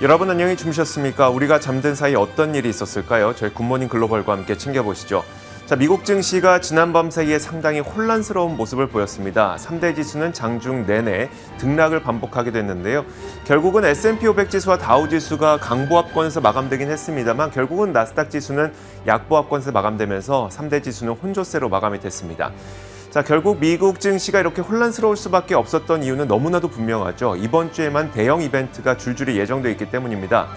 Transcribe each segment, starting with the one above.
여러분 안녕히 주무셨습니까? 우리가 잠든 사이 어떤 일이 있었을까요? 저희 굿모닝 글로벌과 함께 챙겨보시죠. 자, 미국 증시가 지난밤 사이에 상당히 혼란스러운 모습을 보였습니다. 3대 지수는 장중 내내 등락을 반복하게 됐는데요. 결국은 S&P 500 지수와 다우 지수가 강보합권에서 마감되긴 했습니다만 결국은 나스닥 지수는 약보합권에서 마감되면서 3대 지수는 혼조세로 마감이 됐습니다. 자, 결국 미국 증시가 이렇게 혼란스러울 수밖에 없었던 이유는 너무나도 분명하죠. 이번 주에만 대형 이벤트가 줄줄이 예정돼 있기 때문입니다.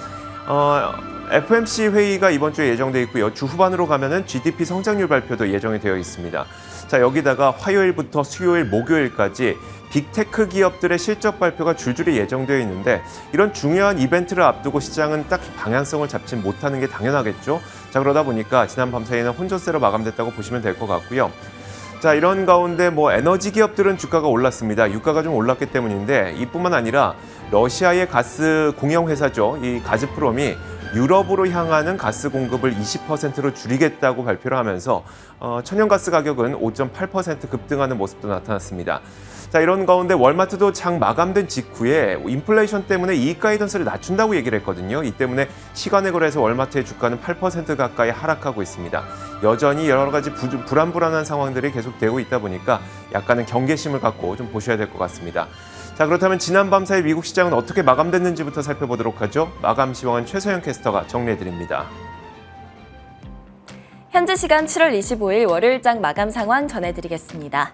FOMC 회의가 이번 주에 예정돼 있고요. 주 후반으로 가면은 GDP 성장률 발표도 예정이 되어 있습니다. 자, 여기다가 화요일부터 수요일, 목요일까지 빅테크 기업들의 실적 발표가 줄줄이 예정되어 있는데 이런 중요한 이벤트를 앞두고 시장은 딱히 방향성을 잡지 못하는 게 당연하겠죠. 자, 그러다 보니까 지난 밤 사이에는 혼조세로 마감됐다고 보시면 될 것 같고요. 자, 이런 가운데 에너지 기업들은 주가가 올랐습니다. 유가가 좀 올랐기 때문인데 이뿐만 아니라 러시아의 가스 공영 회사죠. 이 가즈프롬이 유럽으로 향하는 가스 공급을 20%로 줄이겠다고 발표를 하면서 천연가스 가격은 5.8% 급등하는 모습도 나타났습니다. 자, 이런 가운데 월마트도 장 마감된 직후에 인플레이션 때문에 이익 가이던스를 낮춘다고 얘기를 했거든요. 이 때문에 시간에 걸해서 월마트의 주가는 8% 가까이 하락하고 있습니다. 여전히 여러 가지 불안불안한 상황들이 계속되고 있다 보니까 약간은 경계심을 갖고 좀 보셔야 될 것 같습니다. 자, 그렇다면 지난 밤 사이 미국 시장은 어떻게 마감됐는지부터 살펴보도록 하죠. 마감 시황은 최서영 캐스터가 정리해드립니다. 현재 시간 7월 25일 월요일장 마감 상황 전해드리겠습니다.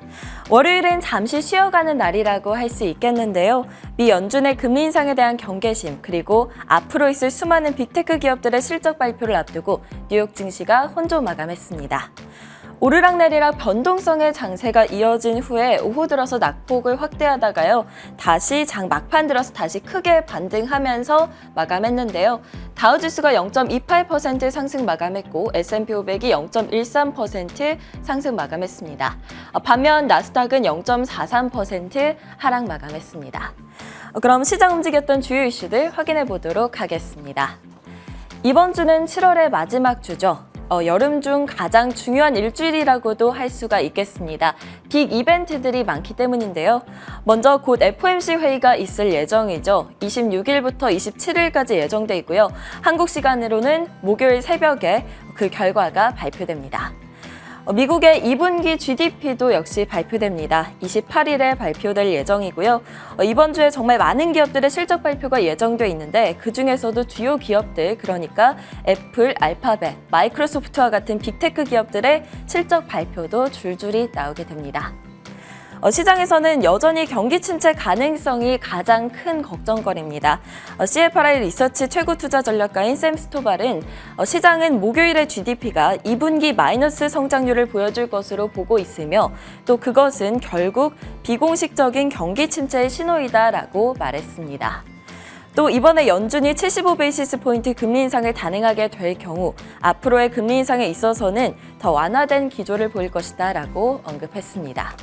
월요일은 잠시 쉬어가는 날이라고 할 수 있겠는데요. 미 연준의 금리 인상에 대한 경계심 그리고 앞으로 있을 수많은 빅테크 기업들의 실적 발표를 앞두고 뉴욕 증시가 혼조 마감했습니다. 오르락내리락 변동성의 장세가 이어진 후에 오후 들어서 낙폭을 확대하다가요. 다시 장 막판 들어서 다시 크게 반등하면서 마감했는데요. 다우지수가 0.28% 상승 마감했고 S&P 500이 0.13% 상승 마감했습니다. 반면 나스닥은 0.43% 하락 마감했습니다. 그럼 시장 움직였던 주요 이슈들 확인해 보도록 하겠습니다. 이번 주는 7월의 마지막 주죠. 여름 중 가장 중요한 일주일이라고도 할 수가 있겠습니다. 빅 이벤트들이 많기 때문인데요. 먼저 곧 FOMC 회의가 있을 예정이죠. 26일부터 27일까지 예정돼 있고요. 한국 시간으로는 목요일 새벽에 그 결과가 발표됩니다. 미국의 2분기 GDP도 역시 발표됩니다. 28일에 발표될 예정이고요. 이번 주에 정말 많은 기업들의 실적 발표가 예정돼 있는데 그중에서도 주요 기업들, 그러니까 애플, 알파벳, 마이크로소프트와 같은 빅테크 기업들의 실적 발표도 줄줄이 나오게 됩니다. 시장에서는 여전히 경기 침체 가능성이 가장 큰 걱정거리입니다. CFRI 리서치 최고 투자 전략가인 샘 스토발은 시장은 목요일의 GDP가 2분기 마이너스 성장률을 보여줄 것으로 보고 있으며 또 그것은 결국 비공식적인 경기 침체의 신호이다라고 말했습니다. 또 이번에 연준이 75베이시스 포인트 금리 인상을 단행하게 될 경우 앞으로의 금리 인상에 있어서는 더 완화된 기조를 보일 것이다라고 언급했습니다.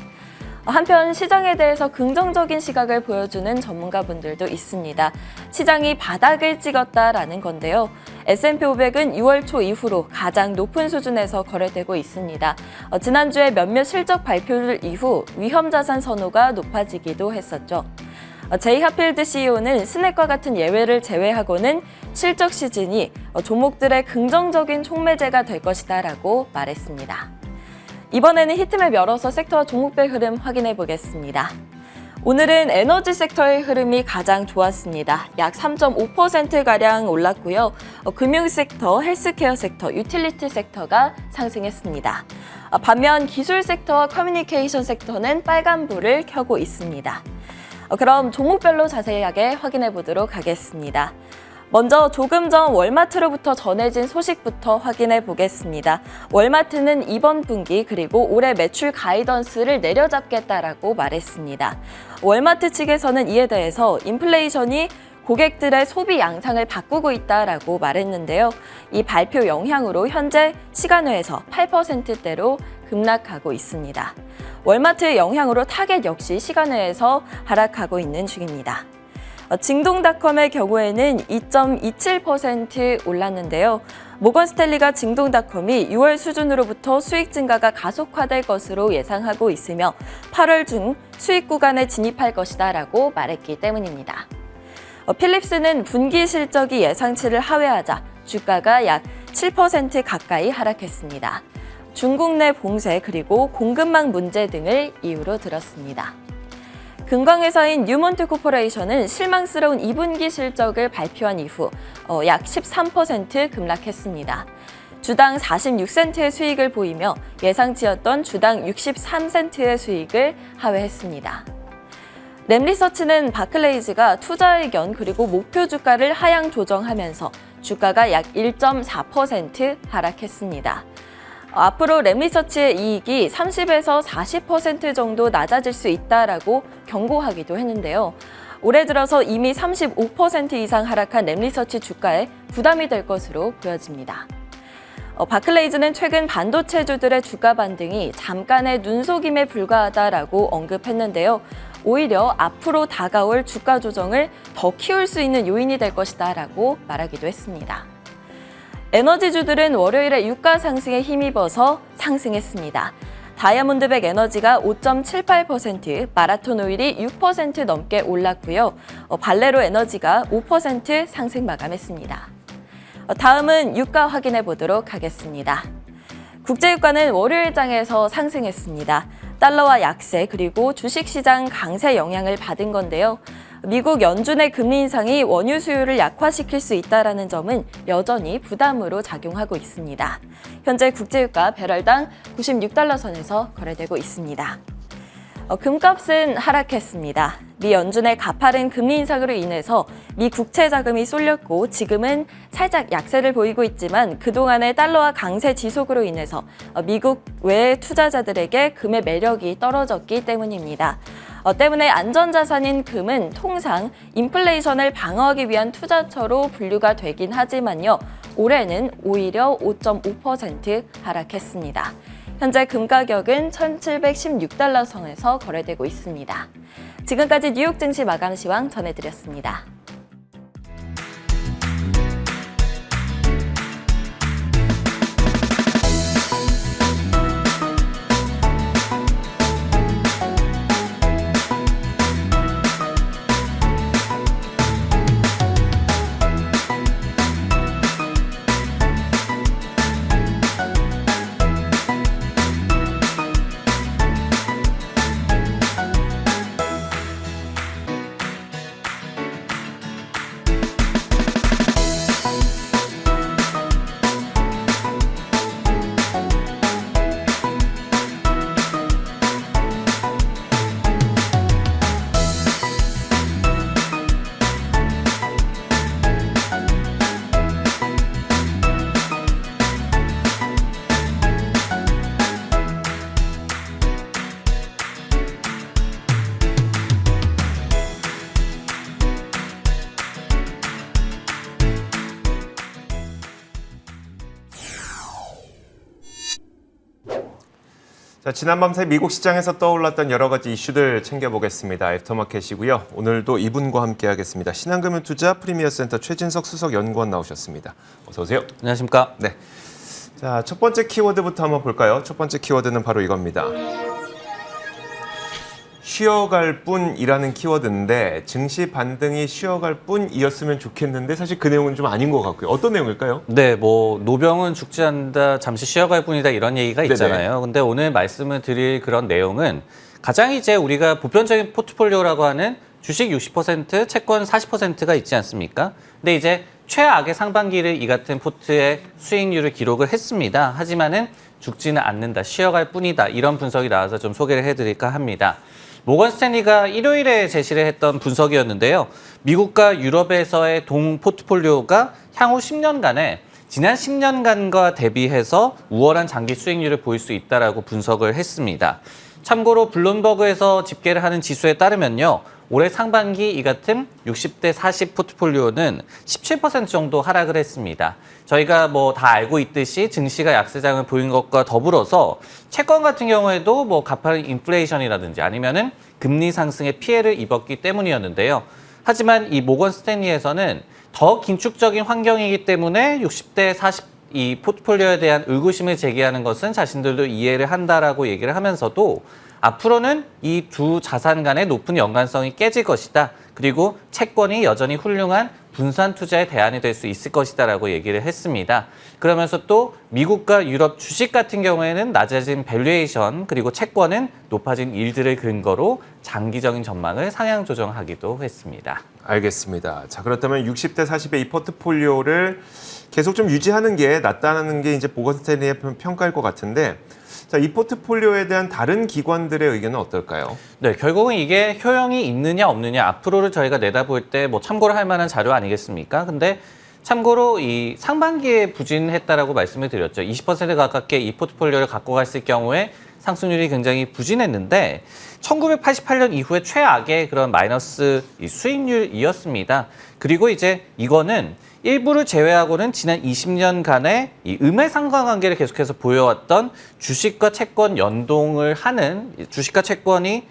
한편 시장에 대해서 긍정적인 시각을 보여주는 전문가분들도 있습니다. 시장이 바닥을 찍었다라는 건데요. S&P 500은 6월 초 이후로 가장 높은 수준에서 거래되고 있습니다. 지난주에 몇몇 실적 발표를 이후 위험자산 선호가 높아지기도 했었죠. 제이 하필드 CEO는 스낵과 같은 예외를 제외하고는 실적 시즌이 종목들의 긍정적인 촉매제가 될 것이다라고 말했습니다. 이번에는 히트맵 열어서 섹터와 종목별 흐름 확인해 보겠습니다. 오늘은 에너지 섹터의 흐름이 가장 좋았습니다. 약 3.5%가량 올랐고요. 금융 섹터, 헬스케어 섹터, 유틸리티 섹터가 상승했습니다. 반면 기술 섹터와 커뮤니케이션 섹터는 빨간불을 켜고 있습니다. 그럼 종목별로 자세하게 확인해 보도록 하겠습니다. 먼저 조금 전 월마트로부터 전해진 소식부터 확인해 보겠습니다. 월마트는 이번 분기 그리고 올해 매출 가이던스를 내려잡겠다라고 말했습니다. 월마트 측에서는 이에 대해서 인플레이션이 고객들의 소비 양상을 바꾸고 있다라고 말했는데요. 이 발표 영향으로 현재 시간외에서 8%대로 급락하고 있습니다. 월마트의 영향으로 타겟 역시 시간외에서 하락하고 있는 중입니다. 징동닷컴의 경우에는 2.27% 올랐는데요. 모건스탠리가 징동닷컴이 6월 수준으로부터 수익 증가가 가속화될 것으로 예상하고 있으며 8월 중 수익 구간에 진입할 것이다라고 말했기 때문입니다. 필립스는 분기 실적이 예상치를 하회하자 주가가 약 7% 가까이 하락했습니다. 중국 내 봉쇄 그리고 공급망 문제 등을 이유로 들었습니다. 금광회사인 뉴몬트 코퍼레이션은 실망스러운 2분기 실적을 발표한 이후 약 13% 급락했습니다. 주당 46센트의 수익을 보이며 예상치였던 주당 63센트의 수익을 하회했습니다. 램리서치는 바클레이즈가 투자 의견 그리고 목표 주가를 하향 조정하면서 주가가 약 1.4% 하락했습니다. 앞으로 램리서치의 이익이 30에서 40% 정도 낮아질 수 있다라고 경고하기도 했는데요. 올해 들어서 이미 35% 이상 하락한 램리서치 주가에 부담이 될 것으로 보여집니다. 바클레이즈는 최근 반도체주들의 주가 반등이 잠깐의 눈속임에 불과하다라고 언급했는데요. 오히려 앞으로 다가올 주가 조정을 더 키울 수 있는 요인이 될 것이다라고 말하기도 했습니다. 에너지주들은 월요일에 유가 상승에 힘입어서 상승했습니다. 다이아몬드백 에너지가 5.78%, 마라톤 오일이 6% 넘게 올랐고요. 발레로 에너지가 5% 상승 마감했습니다. 다음은 유가 확인해 보도록 하겠습니다. 국제유가는 월요일장에서 상승했습니다. 달러와 약세 그리고 주식시장 강세 영향을 받은 건데요. 미국 연준의 금리 인상이 원유 수요를 약화시킬 수 있다는 점은 여전히 부담으로 작용하고 있습니다. 현재 국제유가 배럴당 96달러 선에서 거래되고 있습니다. 금값은 하락했습니다. 미 연준의 가파른 금리 인상으로 인해서 미 국채 자금이 쏠렸고 지금은 살짝 약세를 보이고 있지만 그동안의 달러와 강세 지속으로 인해서 미국 외 투자자들에게 금의 매력이 떨어졌기 때문입니다. 때문에 안전자산인 금은 통상 인플레이션을 방어하기 위한 투자처로 분류가 되긴 하지만요. 올해는 오히려 5.5% 하락했습니다. 현재 금 가격은 1,716달러 선에서 거래되고 있습니다. 지금까지 뉴욕 증시 마감 시황 전해드렸습니다. 자, 지난밤새 미국 시장에서 떠올랐던 여러 가지 이슈들 챙겨보겠습니다. 애프터마켓이고요. 오늘도 이분과 함께하겠습니다. 신한금융투자 프리미어센터 최진석 수석연구원 나오셨습니다. 어서 오세요. 안녕하십니까? 네. 자, 첫 번째 키워드부터 한번 볼까요? 첫 번째 키워드는 바로 이겁니다. 쉬어갈 뿐이라는 키워드인데 증시 반등이 쉬어갈 뿐이었으면 좋겠는데 사실 그 내용은 좀 아닌 것 같고요. 어떤 내용일까요? 네, 노병은 죽지 않는다, 잠시 쉬어갈 뿐이다 이런 얘기가 있잖아요. 네네. 근데 오늘 말씀을 드릴 그런 내용은 가장 이제 우리가 보편적인 포트폴리오라고 하는 주식 60%, 채권 40%가 있지 않습니까? 근데 이제 최악의 상반기를 이 같은 포트의 수익률을 기록을 했습니다. 하지만은 죽지는 않는다, 쉬어갈 뿐이다 이런 분석이 나와서 좀 소개를 해드릴까 합니다. 모건 스탠리가 일요일에 제시를 했던 분석이었는데요. 미국과 유럽에서의 동 포트폴리오가 향후 10년간에 지난 10년간과 대비해서 우월한 장기 수익률을 보일 수 있다라고 분석을 했습니다. 참고로 블룸버그에서 집계를 하는 지수에 따르면요. 올해 상반기 이 같은 60대 40 포트폴리오는 17% 정도 하락을 했습니다. 저희가 다 알고 있듯이 증시가 약세장을 보인 것과 더불어서 채권 같은 경우에도 가파른 인플레이션이라든지 아니면은 금리 상승의 피해를 입었기 때문이었는데요. 하지만 이 모건 스탠리에서는 더 긴축적인 환경이기 때문에 60대 40 이 포트폴리오에 대한 의구심을 제기하는 것은 자신들도 이해를 한다라고 얘기를 하면서도 앞으로는 이 두 자산 간의 높은 연관성이 깨질 것이다. 그리고 채권이 여전히 훌륭한 분산 투자의 대안이 될 수 있을 것이다라고 얘기를 했습니다. 그러면서 또 미국과 유럽 주식 같은 경우에는 낮아진 밸류에이션 그리고 채권은 높아진 일들을 근거로 장기적인 전망을 상향 조정하기도 했습니다. 알겠습니다. 자, 그렇다면 60대 40의 이 포트폴리오를 계속 좀 유지하는 게 낫다는 게 이제 모건 스탠리의 평가일 것 같은데, 자, 이 포트폴리오에 대한 다른 기관들의 의견은 어떨까요? 네, 결국은 이게 효용이 있느냐 없느냐 앞으로를 저희가 내다볼 때 뭐 참고를 할 만한 자료 아니겠습니까? 근데 참고로 이 상반기에 부진했다라고 말씀을 드렸죠. 20% 가깝게 이 포트폴리오를 갖고 갔을 경우에 상승률이 굉장히 부진했는데 1988년 이후에 최악의 그런 마이너스 수익률이었습니다. 그리고 이제 이거는 일부를 제외하고는 지난 20년간의 이 음의 상관관계를 계속해서 보여왔던 주식과 채권 연동을 하는 주식과 채권이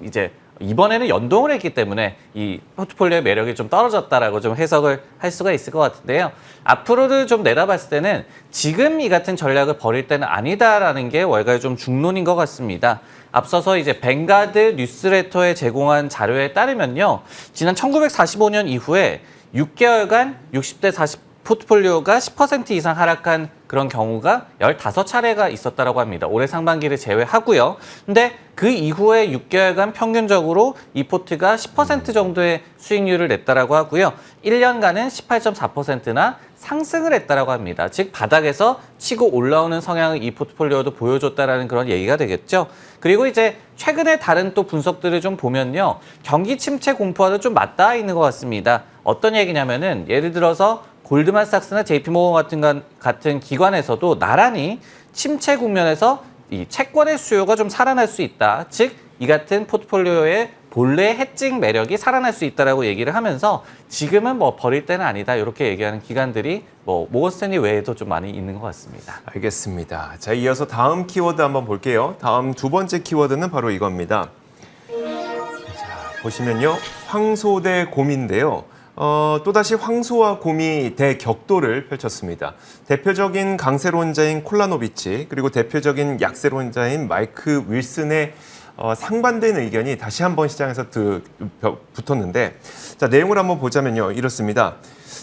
이제 이번에는 연동을 했기 때문에 이 포트폴리오의 매력이 좀 떨어졌다라고 좀 해석을 할 수가 있을 것 같은데요. 앞으로를 좀 내다봤을 때는 지금 이 같은 전략을 벌일 때는 아니다라는 게 월가의 좀 중론인 것 같습니다. 앞서서 이제 벵가드 뉴스레터에 제공한 자료에 따르면요. 지난 1945년 이후에 6개월간 60대 40 포트폴리오가 10% 이상 하락한 그런 경우가 15차례가 있었다고 합니다. 올해 상반기를 제외하고요. 근데 그 이후에 6개월간 평균적으로 이 포트가 10% 정도의 수익률을 냈다고 하고요. 1년간은 18.4%나 상승을 했다고 합니다. 즉 바닥에서 치고 올라오는 성향을 이 포트폴리오도 보여줬다라는 그런 얘기가 되겠죠. 그리고 이제 최근에 다른 또 분석들을 좀 보면요. 경기 침체 공포와도 좀 맞닿아 있는 것 같습니다. 어떤 얘기냐면은 예를 들어서 골드만삭스나 JP모건 같은 기관에서도 나란히 침체 국면에서 이 채권의 수요가 좀 살아날 수 있다. 즉, 이 같은 포트폴리오의 본래 해칭 매력이 살아날 수 있다라고 얘기를 하면서 지금은 뭐 버릴 때는 아니다. 이렇게 얘기하는 기관들이 뭐 모건 스탠리 외에도 좀 많이 있는 것 같습니다. 알겠습니다. 자, 이어서 다음 키워드 한번 볼게요. 다음 두 번째 키워드는 바로 이겁니다. 자, 보시면요. 황소 대 곰인데요. 또다시 황소와 곰이 대격돌을 펼쳤습니다. 대표적인 강세론자인 콜라노비치 그리고 대표적인 약세론자인 마이크 윌슨의 상반된 의견이 다시 한번 시장에서 붙었는데, 자, 내용을 한번 보자면요. 이렇습니다.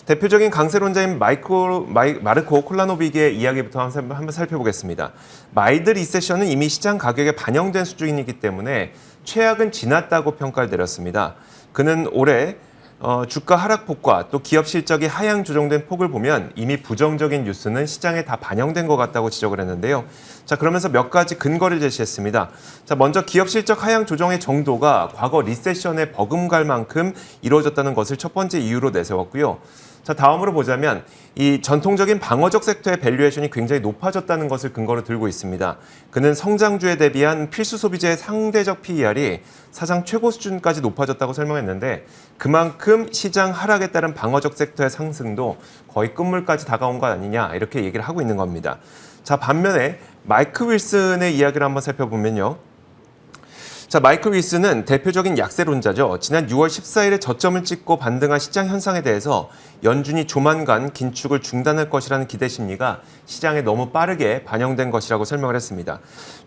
대표적인 강세론자인 마르코 콜라노빅의 이야기부터 한번 살펴보겠습니다. 마일드 리세션은 이미 시장 가격에 반영된 수준이기 때문에 최악은 지났다고 평가를 내렸습니다. 그는 올해 주가 하락폭과 또 기업 실적이 하향 조정된 폭을 보면 이미 부정적인 뉴스는 시장에 다 반영된 것 같다고 지적을 했는데요. 자, 그러면서 몇 가지 근거를 제시했습니다. 자, 먼저 기업 실적 하향 조정의 정도가 과거 리세션에 버금갈 만큼 이루어졌다는 것을 첫 번째 이유로 내세웠고요. 자, 다음으로 보자면 이 전통적인 방어적 섹터의 밸류에이션이 굉장히 높아졌다는 것을 근거로 들고 있습니다. 그는 성장주에 대비한 필수 소비재의 상대적 PER이 사상 최고 수준까지 높아졌다고 설명했는데 그만큼 시장 하락에 따른 방어적 섹터의 상승도 거의 끝물까지 다가온 것 아니냐 이렇게 얘기를 하고 있는 겁니다. 자, 반면에 마이크 윌슨의 이야기를 한번 살펴보면요. 자, 마이클 윌슨은 대표적인 약세론자죠. 지난 6월 14일에 저점을 찍고 반등한 시장 현상에 대해서 연준이 조만간 긴축을 중단할 것이라는 기대 심리가 시장에 너무 빠르게 반영된 것이라고 설명을 했습니다.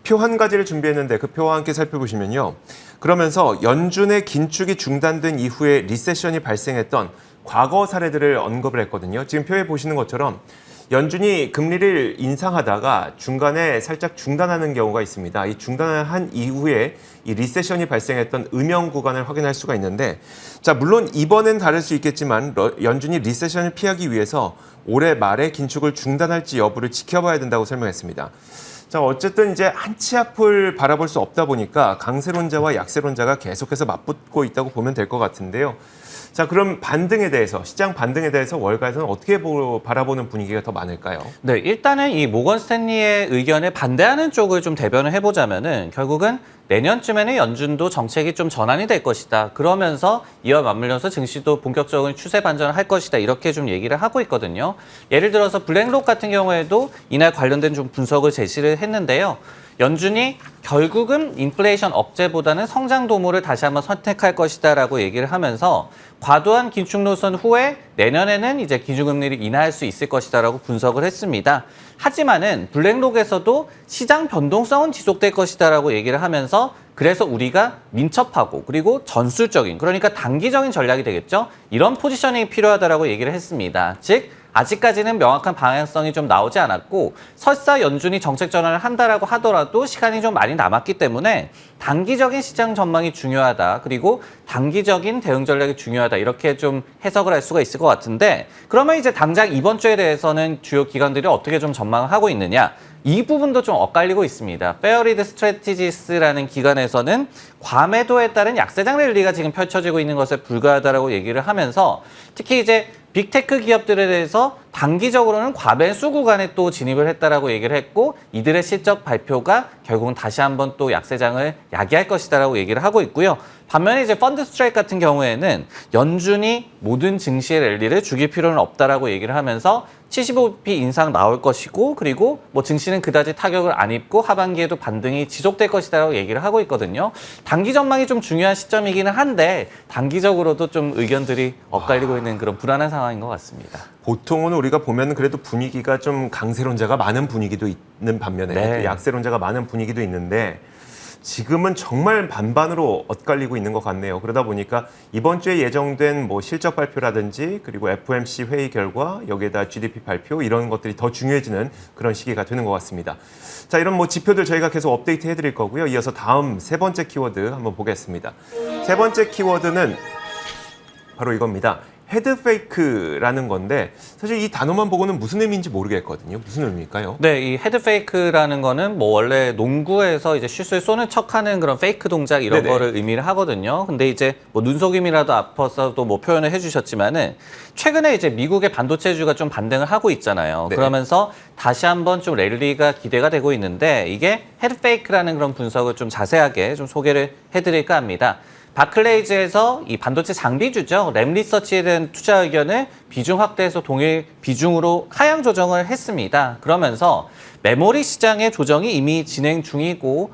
표 한 가지를 준비했는데 그 표와 함께 살펴보시면요. 그러면서 연준의 긴축이 중단된 이후에 리세션이 발생했던 과거 사례들을 언급을 했거든요. 지금 표에 보시는 것처럼 연준이 금리를 인상하다가 중간에 살짝 중단하는 경우가 있습니다. 이 중단을 한 이후에 이 리세션이 발생했던 음영 구간을 확인할 수가 있는데, 자, 물론 이번엔 다를 수 있겠지만 연준이 리세션을 피하기 위해서 올해 말에 긴축을 중단할지 여부를 지켜봐야 된다고 설명했습니다. 자, 어쨌든 이제 한 치 앞을 바라볼 수 없다 보니까 강세론자와 약세론자가 계속해서 맞붙고 있다고 보면 될 것 같은데요. 자, 그럼 반등에 대해서, 시장 반등에 대해서 월가에서는 어떻게 바라보는 분위기가 더 많을까요? 네, 일단은 이 모건 스탠리의 의견에 반대하는 쪽을 좀 대변을 해보자면은 결국은 내년쯤에는 연준도 정책이 좀 전환이 될 것이다. 그러면서 이와 맞물려서 증시도 본격적인 추세 반전을 할 것이다. 이렇게 좀 얘기를 하고 있거든요. 예를 들어서 블랙록 같은 경우에도 이날 관련된 좀 분석을 제시를 했는데요. 연준이 결국은 인플레이션 억제보다는 성장 도모를 다시 한번 선택할 것이다라고 얘기를 하면서 과도한 긴축 노선 후에 내년에는 이제 기준금리를 인하할 수 있을 것이다라고 분석을 했습니다. 하지만은 블랙록에서도 시장 변동성은 지속될 것이다라고 얘기를 하면서 그래서 우리가 민첩하고 그리고 전술적인 그러니까 단기적인 전략이 되겠죠. 이런 포지셔닝이 필요하다라고 얘기를 했습니다. 즉 아직까지는 명확한 방향성이 좀 나오지 않았고 설사 연준이 정책 전환을 한다라고 하더라도 시간이 좀 많이 남았기 때문에 단기적인 시장 전망이 중요하다. 그리고 단기적인 대응 전략이 중요하다. 이렇게 좀 해석을 할 수가 있을 것 같은데 그러면 이제 당장 이번 주에 대해서는 주요 기관들이 어떻게 좀 전망을 하고 있느냐. 이 부분도 좀 엇갈리고 있습니다. 페어리드 스트래티지스라는 기관에서는 과매도에 따른 약세장 랠리가 지금 펼쳐지고 있는 것에 불과하다라고 얘기를 하면서 특히 이제 빅테크 기업들에 대해서 단기적으로는 과매수 구간에 또 진입을 했다라고 얘기를 했고 이들의 실적 발표가 결국은 다시 한번 또 약세장을 야기할 것이다라고 얘기를 하고 있고요. 반면에 이제 펀드 스트라이크 같은 경우에는 연준이 모든 증시의 랠리를 죽일 필요는 없다라고 얘기를 하면서 75bp 인상 나올 것이고 그리고 뭐 증시는 그다지 타격을 안 입고 하반기에도 반등이 지속될 것이다라고 얘기를 하고 있거든요. 단기 전망이 좀 중요한 시점이기는 한데 단기적으로도 좀 의견들이 엇갈리고 있는 그런 불안한 상황인 것 같습니다. 보통은 우리가 보면 그래도 분위기가 좀 강세론자가 많은 분위기도 있는 반면에 네. 또 약세론자가 많은 분위기도 있는데 지금은 정말 반반으로 엇갈리고 있는 것 같네요. 그러다 보니까 이번 주에 예정된 뭐 실적 발표라든지 그리고 FOMC 회의 결과 여기에다 GDP 발표 이런 것들이 더 중요해지는 그런 시기가 되는 것 같습니다. 자, 이런 뭐 지표들 저희가 계속 업데이트 해드릴 거고요. 이어서 다음 세 번째 키워드 한번 보겠습니다. 세 번째 키워드는 바로 이겁니다. 헤드페이크라는 건데 사실 이 단어만 보고는 무슨 의미인지 모르겠거든요. 무슨 의미일까요? 네, 이 헤드페이크라는 거는 뭐 원래 농구에서 이제 슛을 쏘는 척하는 그런 페이크 동작 이런 네네. 거를 의미를 하거든요. 근데 이제 뭐 눈속임이라도 아파서도 뭐 표현을 해주셨지만은 최근에 이제 미국의 반도체주가 좀 반등을 하고 있잖아요. 네. 그러면서 다시 한번 좀 랠리가 기대가 되고 있는데 이게 헤드페이크라는 그런 분석을 좀 자세하게 좀 소개를 해드릴까 합니다. 바클레이즈에서 이 반도체 장비주죠. 램리서치에 대한 투자 의견을 비중 확대해서 동일 비중으로 하향 조정을 했습니다. 그러면서 메모리 시장의 조정이 이미 진행 중이고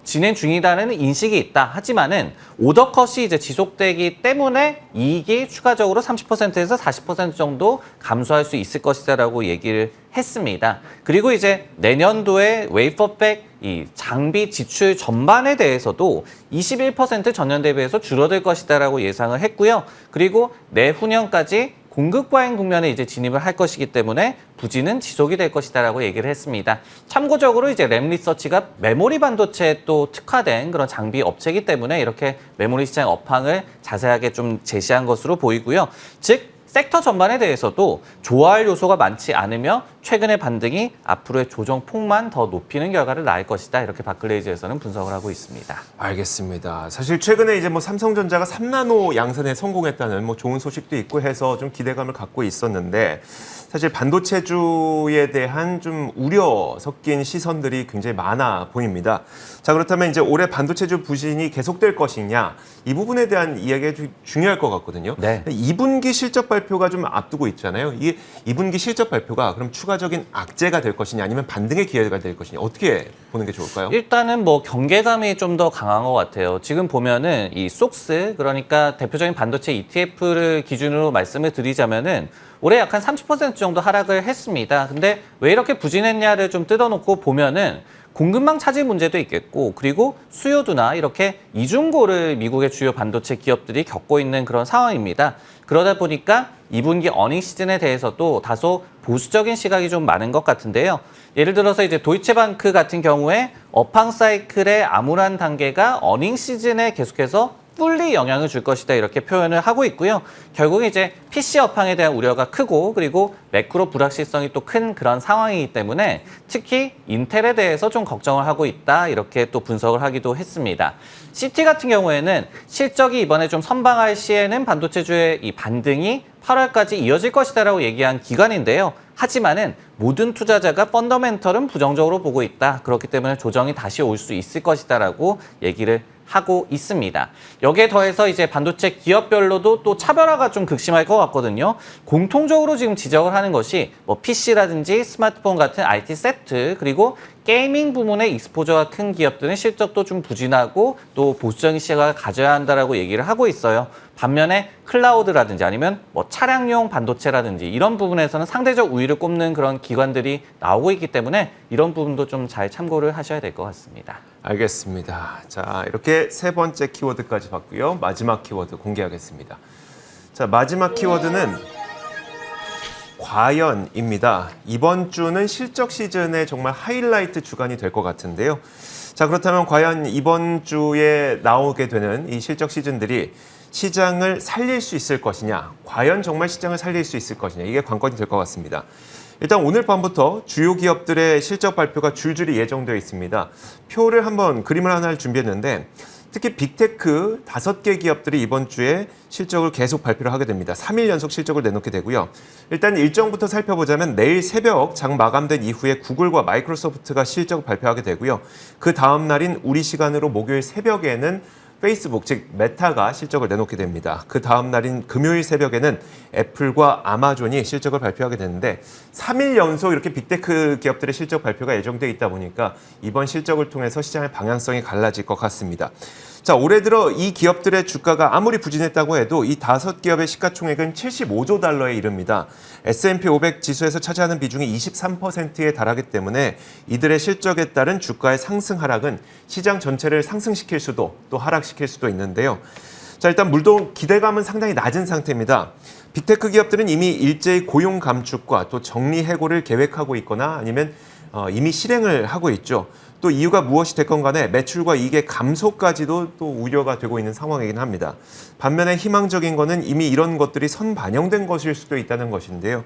진행 중이다는 인식이 있다. 하지만은 오더컷이 이제 지속되기 때문에 이익이 추가적으로 30%에서 40% 정도 감소할 수 있을 것이다라고 얘기를 했습니다. 그리고 이제 내년도에 웨이퍼백 이 장비 지출 전반에 대해서도 21% 전년 대비해서 줄어들 것이다라고 예상을 했고요. 그리고 내후년까지 공급 과잉 국면에 이제 진입을 할 것이기 때문에 부진은 지속이 될 것이다라고 얘기를 했습니다. 참고적으로 이제 램리서치가 메모리 반도체에 또 특화된 그런 장비 업체이기 때문에 이렇게 메모리 시장 업황을 자세하게 좀 제시한 것으로 보이고요. 즉 섹터 전반에 대해서도 좋아할 요소가 많지 않으며 최근의 반등이 앞으로의 조정폭만 더 높이는 결과를 낳을 것이다. 이렇게 바클레이즈에서는 분석을 하고 있습니다. 알겠습니다. 사실 최근에 이제 뭐 삼성전자가 3나노 양산에 성공했다는 뭐 좋은 소식도 있고 해서 좀 기대감을 갖고 있었는데 사실 반도체주에 대한 좀 우려 섞인 시선들이 굉장히 많아 보입니다. 자, 그렇다면 이제 올해 반도체주 부진이 계속될 것이냐 이 부분에 대한 이야기가 좀 중요할 것 같거든요. 네. 2분기 실적 발표가 좀 앞두고 있잖아요. 이 2분기 실적 발표가 그럼 추가적인 악재가 될 것이냐 아니면 반등의 기회가 될 것이냐 어떻게 보는 게 좋을까요? 일단은 뭐 경계감이 좀 더 강한 것 같아요. 지금 보면은 이 속스 그러니까 대표적인 반도체 ETF를 기준으로 말씀을 드리자면은 올해 약 한 30% 정도 하락을 했습니다. 근데 왜 이렇게 부진했냐를 좀 뜯어놓고 보면은 공급망 차질 문제도 있겠고 그리고 수요도나 이렇게 이중고를 미국의 주요 반도체 기업들이 겪고 있는 그런 상황입니다. 그러다 보니까 2분기 어닝 시즌에 대해서도 다소 보수적인 시각이 좀 많은 것 같은데요. 예를 들어서 이제 도이체방크 같은 경우에 업황 사이클의 암울한 단계가 어닝 시즌에 계속해서 풀리 영향을 줄 것이다 이렇게 표현을 하고 있고요. 결국 이제 PC 업황에 대한 우려가 크고 그리고 매크로 불확실성이 또 큰 그런 상황이기 때문에 특히 인텔에 대해서 좀 걱정을 하고 있다 이렇게 또 분석을 하기도 했습니다. CT 같은 경우에는 실적이 이번에 좀 선방할 시에는 반도체주의 이 반등이 8월까지 이어질 것이다라고 얘기한 기관인데요. 하지만은 모든 투자자가 펀더멘털은 부정적으로 보고 있다. 그렇기 때문에 조정이 다시 올 수 있을 것이다라고 얘기를 하고 있습니다. 여기에 더해서 이제 반도체 기업별로도 또 차별화가 좀 극심할 것 같거든요. 공통적으로 지금 지적을 하는 것이 뭐 PC라든지 스마트폰 같은 IT 세트 그리고 게이밍 부문의 익스포저가 큰 기업들은 실적도 좀 부진하고 또 보수적인 시각을 가져야 한다라고 얘기를 하고 있어요. 반면에 클라우드라든지 아니면 뭐 차량용 반도체라든지 이런 부분에서는 상대적 우위를 꼽는 그런 기관들이 나오고 있기 때문에 이런 부분도 좀 잘 참고를 하셔야 될 것 같습니다. 알겠습니다. 자, 이렇게 세 번째 키워드까지 봤고요. 마지막 키워드 공개하겠습니다. 자, 마지막 키워드는 과연입니다. 이번 주는 실적 시즌의 정말 하이라이트 주간이 될 것 같은데요. 자, 그렇다면 과연 이번 주에 나오게 되는 이 실적 시즌들이 시장을 살릴 수 있을 것이냐, 과연 정말 시장을 살릴 수 있을 것이냐, 이게 관건이 될 것 같습니다. 일단 오늘 밤부터 주요 기업들의 실적 발표가 줄줄이 예정되어 있습니다. 표를 한번 그림을 하나를 준비했는데 특히 빅테크 5개 기업들이 이번 주에 실적을 계속 발표를 하게 됩니다. 3일 연속 실적을 내놓게 되고요. 일단 일정부터 살펴보자면 내일 새벽 장 마감된 이후에 구글과 마이크로소프트가 실적을 발표하게 되고요. 그 다음 날인 우리 시간으로 목요일 새벽에는 페이스북, 즉 메타가 실적을 내놓게 됩니다. 그 다음 날인 금요일 새벽에는 애플과 아마존이 실적을 발표하게 되는데 3일 연속 이렇게 빅테크 기업들의 실적 발표가 예정돼 있다 보니까 이번 실적을 통해서 시장의 방향성이 갈라질 것 같습니다. 자, 올해 들어 이 기업들의 주가가 아무리 부진했다고 해도 이 5기업의 시가총액은 75조 달러에 이릅니다. S&P 500 지수에서 차지하는 비중이 23%에 달하기 때문에 이들의 실적에 따른 주가의 상승 하락은 시장 전체를 상승시킬 수도 또 하락시킬 수도 있는데요. 자, 일단 물론 기대감은 상당히 낮은 상태입니다. 빅테크 기업들은 이미 일제히 고용 감축과 또 정리 해고를 계획하고 있거나 아니면 이미 실행을 하고 있죠. 또 이유가 무엇이 됐건 간에 매출과 이익의 감소까지도 또 우려가 되고 있는 상황이긴 합니다. 반면에 희망적인 거는 이미 이런 것들이 선반영된 것일 수도 있다는 것인데요.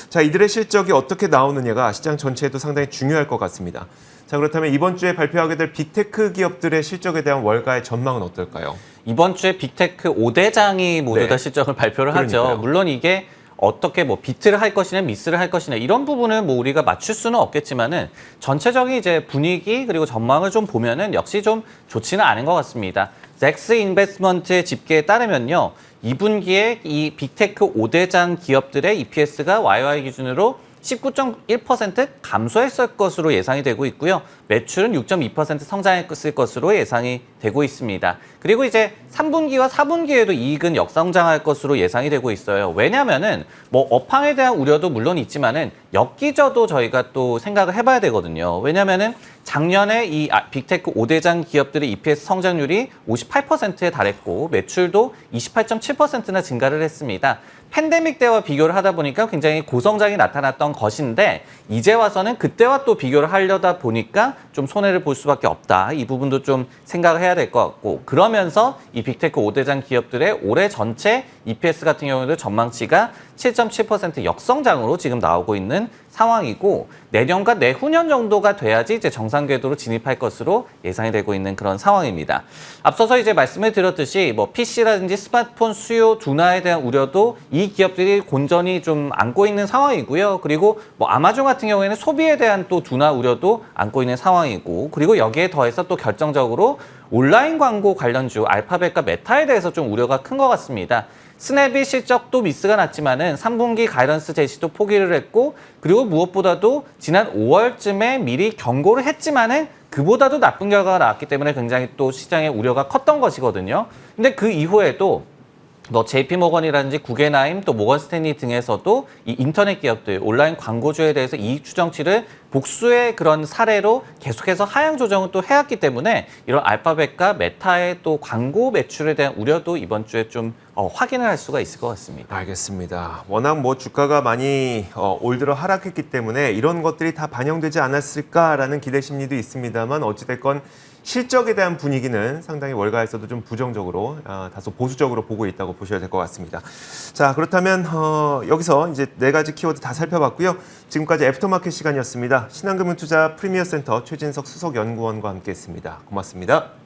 자, 이들의 실적이 어떻게 나오느냐가 시장 전체에도 상당히 중요할 것 같습니다. 자, 그렇다면 이번 주에 발표하게 될 빅테크 기업들의 실적에 대한 월가의 전망은 어떨까요? 이번 주에 빅테크 5대장이 모두 네. 다 실적을 발표를 그러니까요. 하죠. 물론 이게 어떻게 뭐 비트를 할 것이냐 미스를 할 것이냐 이런 부분은 뭐 우리가 맞출 수는 없겠지만은 전체적인 이제 분위기 그리고 전망을 좀 보면은 역시 좀 좋지는 않은 것 같습니다. 잭스 인베스트먼트의 집계에 따르면요. 2분기에 이 빅테크 5대장 기업들의 EPS가 YY 기준으로 19.1% 감소했을 것으로 예상이 되고 있고요. 매출은 6.2% 성장했을 것으로 예상이 되고 있습니다. 그리고 이제 3분기와 4분기에도 이익은 역성장할 것으로 예상이 되고 있어요. 왜냐면은 뭐 업황에 대한 우려도 물론 있지만은 엽기저도 저희가 또 생각을 해봐야 되거든요. 왜냐면은 작년에 이 빅테크 5대장 기업들의 EPS 성장률이 58%에 달했고 매출도 28.7%나 증가를 했습니다. 팬데믹 때와 비교를 하다 보니까 굉장히 고성장이 나타났던 것인데 이제 와서는 그때와 또 비교를 하려다 보니까 좀 손해를 볼 수밖에 없다. 이 부분도 좀 생각을 해야 될 것 같고 그러면서 이 빅테크 5대장 기업들의 올해 전체 EPS 같은 경우에도 전망치가 7.7% 역성장으로 지금 나오고 있는 상황이고 내년과 내후년 정도가 돼야지 이제 정상 궤도로 진입할 것으로 예상이 되고 있는 그런 상황입니다. 앞서서 이제 말씀을 드렸듯이 뭐 PC라든지 스마트폰 수요 둔화에 대한 우려도 이 기업들이 곤전히 좀 안고 있는 상황이고요. 그리고 뭐 아마존 같은 경우에는 소비에 대한 또 둔화 우려도 안고 있는 상황이고 그리고 여기에 더해서 또 결정적으로 온라인 광고 관련주 알파벳과 메타에 대해서 좀 우려가 큰 것 같습니다. 스냅이 실적도 미스가 났지만은 3분기 가이던스 제시도 포기를 했고 그리고 무엇보다도 지난 5월쯤에 미리 경고를 했지만은 그보다도 나쁜 결과가 나왔기 때문에 굉장히 또 시장의 우려가 컸던 것이거든요. 근데 그 이후에도 뭐 JP모건이라든지 구겐하임 또 모건스탠리 등에서도 이 인터넷 기업들 온라인 광고주에 대해서 이익 추정치를 복수의 그런 사례로 계속해서 하향 조정을 또 해왔기 때문에 이런 알파벳과 메타의 또 광고 매출에 대한 우려도 이번 주에 좀 확인을 할 수가 있을 것 같습니다. 알겠습니다. 워낙 뭐 주가가 많이 올 들어 하락했기 때문에 이런 것들이 다 반영되지 않았을까라는 기대 심리도 있습니다만 어찌됐건 실적에 대한 분위기는 상당히 월가에서도 좀 부정적으로 다소 보수적으로 보고 있다고 보셔야 될 것 같습니다. 자, 그렇다면 여기서 이제 4가지 키워드 다 살펴봤고요. 지금까지 애프터마켓 시간이었습니다. 신한금융투자 프리미어센터 최진석 수석연구원과 함께했습니다. 고맙습니다.